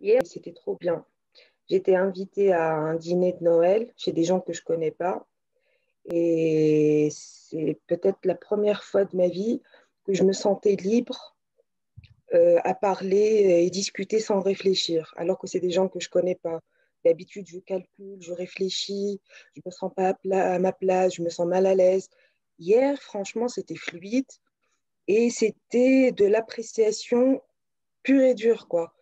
Hier, c'était trop bien. J'étais invitée à un dîner de Noël chez des gens que je connais pas. Et c'est peut-être la première fois de ma vie que je me sentais libre à parler et discuter sans réfléchir, alors que c'est des gens que je connais pas. D'habitude, je calcule, je réfléchis, je me sens pas à ma place, je me sens mal à l'aise. Hier, franchement, c'était fluide et c'était de l'appréciation pure et dure, quoi.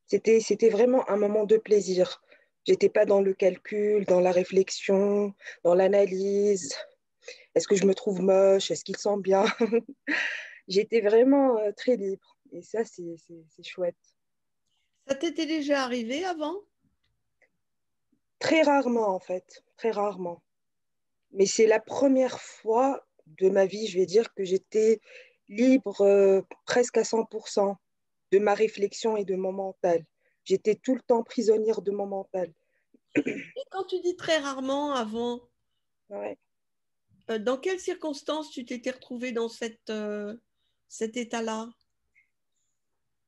C'était vraiment un moment de plaisir. J'étais pas dans le calcul, dans la réflexion, dans l'analyse. Est-ce que je me trouve moche? Est-ce qu'il sent bien? J'étais vraiment très libre. Et ça, c'est chouette. Ça t'était déjà arrivé avant? Très rarement, en fait. Très rarement. Mais c'est la première fois de ma vie, je vais dire, que j'étais libre presque à 100% de ma réflexion et de mon mental. J'étais tout le temps prisonnière de mon mental. Et quand tu dis très rarement avant, Ouais. dans quelles circonstances tu t'étais retrouvée dans cet état-là?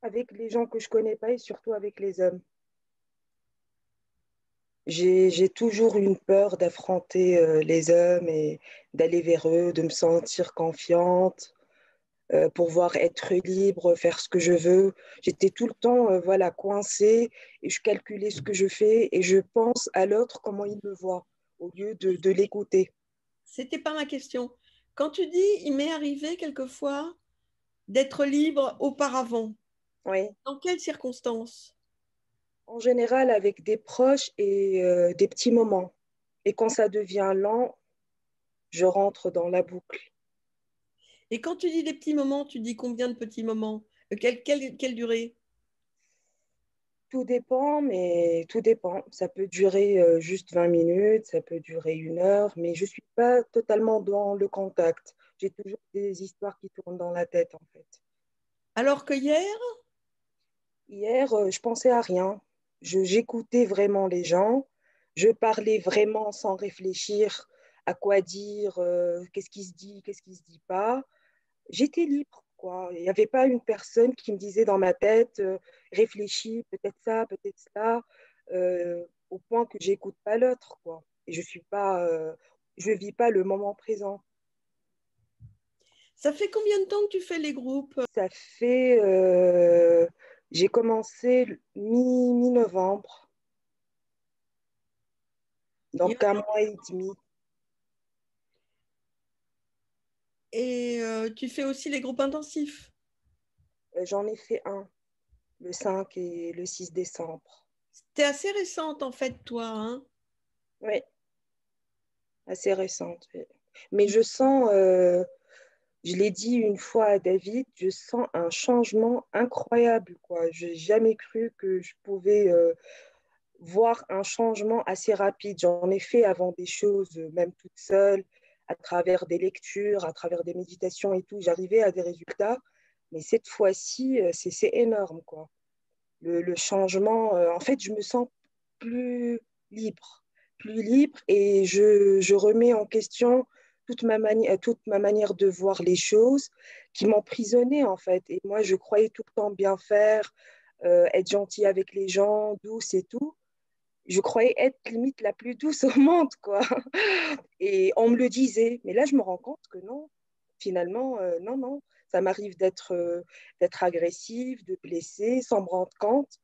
Avec les gens que je connais pas et surtout avec les hommes. J'ai toujours une peur d'affronter les hommes et d'aller vers eux, de me sentir confiante, pouvoir être libre, faire ce que je veux. J'étais tout le temps voilà, coincée et je calculais ce que je fais et je pense à l'autre, comment il me voit, au lieu de l'écouter. C'était pas ma question. Quand tu dis, il m'est arrivé quelquefois d'être libre auparavant, Oui. dans quelles circonstances? En général, avec des proches et des petits moments. Et quand ça devient lent, je rentre dans la boucle. Et quand tu dis des petits moments, tu dis combien de petits moments? Quelle durée? Tout dépend, mais tout dépend. Ça peut durer juste 20 minutes, ça peut durer 1 heure, mais je ne suis pas totalement dans le contact. J'ai toujours des histoires qui tournent dans la tête, en fait. Alors que hier, Hier, je pensais à rien. J'écoutais vraiment les gens. Je parlais vraiment sans réfléchir à quoi dire, qu'est-ce qui se dit, qu'est-ce qui se dit pas. J'étais libre, quoi. Il n'y avait pas une personne qui me disait dans ma tête, réfléchis, peut-être ça, peut-être ça, au point que j'écoute pas l'autre, quoi. Et je vis pas le moment présent. ça fait combien de temps que tu fais les groupes? Ça fait, j'ai commencé mi-novembre, Et, donc un mois et demi. tu fais aussi les groupes intensifs. J'en ai fait un, le 5 et le 6 décembre. T'es assez récente en fait, toi, hein? Oui, assez récente. Oui. Mais je sens, je l'ai dit une fois à David, je sens un changement incroyable, quoi. Je n'ai jamais cru que je pouvais voir un changement assez rapide. J'en ai fait avant des choses, même toute seule, à travers des lectures, à travers des méditations et tout. J'arrivais à des résultats, mais cette fois-ci, c'est énorme, quoi. Le changement, en fait, je me sens plus libre, plus libre et je remets en question toute ma manière de voir les choses qui m'emprisonnait, en fait. Et moi, je croyais tout le temps bien faire, être gentille avec les gens, douce et tout. Je croyais être limite la plus douce au monde, quoi. Et on me le disait. Mais là, je me rends compte que non. Finalement, non, non. Ça m'arrive d'être agressive, de blesser, sans me rendre compte.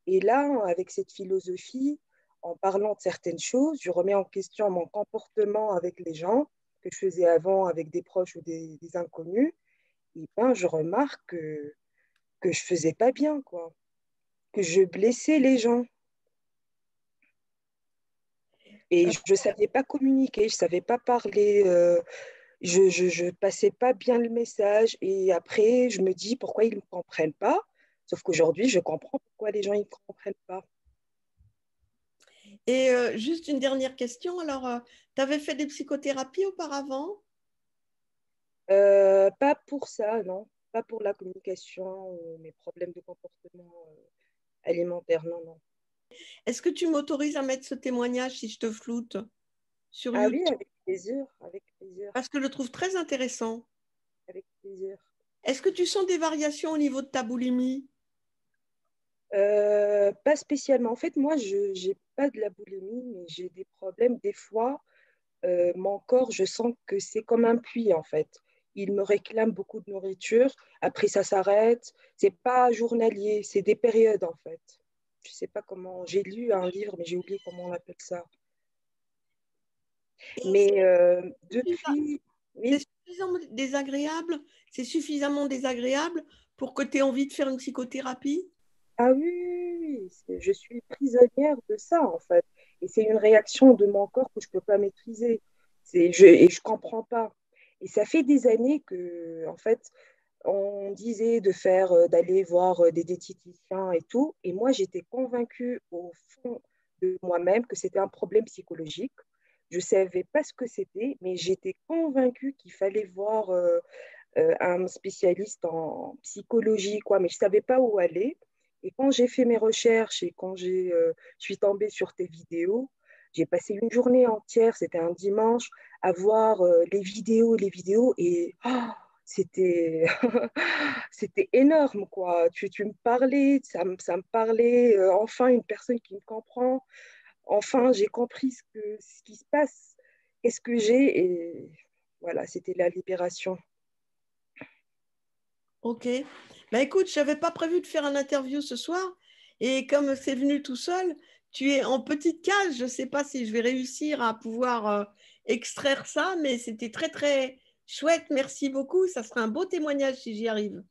Et là, avec cette philosophie, en parlant de certaines choses, je remets en question mon comportement avec les gens que je faisais avant avec des proches ou des inconnus. Et ben, je remarque que je faisais pas bien, quoi. Que je blessais les gens. Et je ne savais pas communiquer, je ne savais pas parler, je passais pas bien le message. Et après, je me dis pourquoi ils ne me comprennent pas. Sauf qu'aujourd'hui, je comprends pourquoi les gens ne me comprennent pas. Et juste une dernière question. Alors, tu avais fait des psychothérapies auparavant? Pas pour ça, non. Pas pour la communication ou mes problèmes de comportement alimentaire, non, non. Est-ce que tu m'autorises à mettre ce témoignage si je te floute sur Ah oui, YouTube? avec plaisir, Parce que je le trouve très intéressant. avec plaisir. Est-ce que tu sens des variations au niveau de ta boulimie? Pas spécialement. En fait, moi, je n'ai pas de la boulimie, mais j'ai des problèmes. Des fois, mon corps, je sens que c'est comme un puits, en fait. Il me réclame beaucoup de nourriture. Après, ça s'arrête. C'est pas journalier, c'est des périodes, en fait. Je sais pas comment. J'ai lu un livre, mais j'ai oublié comment on appelle ça. Et Mais depuis, c'est oui. suffisamment désagréable, c'est suffisamment désagréable pour que tu aies envie de faire une psychothérapie? Ah oui, oui, oui, oui, je suis prisonnière de ça, en fait. Et c'est une réaction de mon corps que je ne peux pas maîtriser. Et je ne comprends pas. Et ça fait des années que, en fait, on disait de faire, d'aller voir des diététiciens et tout. Et moi, j'étais convaincue au fond de moi-même que c'était un problème psychologique. Je ne savais pas ce que c'était, mais j'étais convaincue qu'il fallait voir un spécialiste en psychologie, quoi, mais je ne savais pas où aller. Et quand j'ai fait mes recherches et quand je suis tombée sur tes vidéos, j'ai passé une journée entière, c'était un dimanche, à voir les vidéos, et c'était c'était énorme, quoi. Tu me parlais, ça me parlait, enfin une personne qui me comprend. Enfin, j'ai compris ce qui se passe, qu'est-ce que j'ai, et voilà, c'était la libération. Ok. Ben écoute, je n'avais pas prévu de faire un interview ce soir. Et comme c'est venu tout seul, tu es en petite case. Je ne sais pas si je vais réussir à pouvoir extraire ça, mais c'était très, très chouette. Merci beaucoup. Ça sera un beau témoignage si j'y arrive.